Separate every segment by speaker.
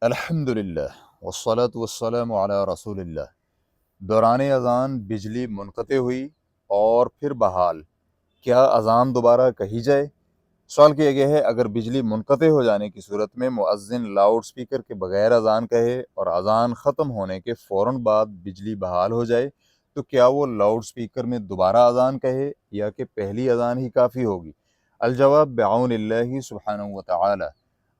Speaker 1: الحمدللہ والصلاة والسلام علی رسول اللہ۔ دوران اذان بجلی منقطع ہوئی اور پھر بحال، کیا اذان دوبارہ کہی جائے؟ سوال کیا گیا ہے اگر بجلی منقطع ہو جانے کی صورت میں مؤذن لاؤڈ سپیکر کے بغیر اذان کہے اور اذان ختم ہونے کے فوراً بعد بجلی بحال ہو جائے تو کیا وہ لاؤڈ سپیکر میں دوبارہ اذان کہے یا کہ پہلی اذان ہی کافی ہوگی؟ الجواب بعون اللہ سبحانہ وتعالی۔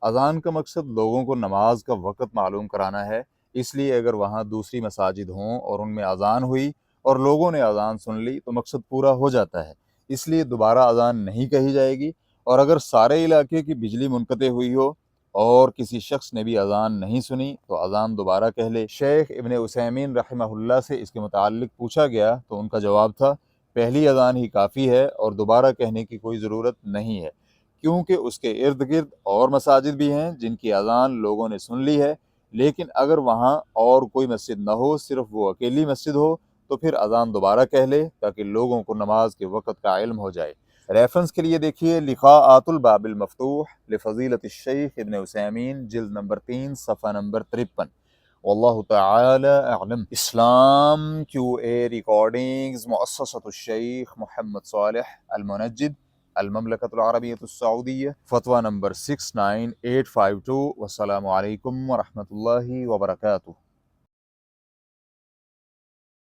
Speaker 1: اذان کا مقصد لوگوں کو نماز کا وقت معلوم کرانا ہے، اس لیے اگر وہاں دوسری مساجد ہوں اور ان میں اذان ہوئی اور لوگوں نے اذان سن لی تو مقصد پورا ہو جاتا ہے، اس لیے دوبارہ اذان نہیں کہی جائے گی۔ اور اگر سارے علاقے کی بجلی منقطع ہوئی ہو اور کسی شخص نے بھی اذان نہیں سنی تو اذان دوبارہ کہہ لے۔ شیخ ابن عثیمین رحمہ اللہ سے اس کے متعلق پوچھا گیا تو ان کا جواب تھا پہلی اذان ہی کافی ہے اور دوبارہ کہنے کی کوئی ضرورت نہیں ہے، کیونکہ اس کے ارد گرد اور مساجد بھی ہیں جن کی اذان لوگوں نے سن لی ہے، لیکن اگر وہاں اور کوئی مسجد نہ ہو، صرف وہ اکیلی مسجد ہو تو پھر اذان دوبارہ کہہ لے تاکہ لوگوں کو نماز کے وقت کا علم ہو جائے۔ ریفرنس کے لیے دیکھیے لقاءات الباب المفتوح لفضیلت الشیخ ابن عثیمین، جلد نمبر 3 صفحہ نمبر 53۔ واللہ تعالی اعلم۔ اسلام کیو اے ریکارڈنگز، مؤسسۃ الشیخ محمد صالح المنجد، المملکۃ العربیۃ السعودیہ، فتویٰ نمبر 69852۔ والسلام علیکم ورحمۃ اللہ وبرکاتہ۔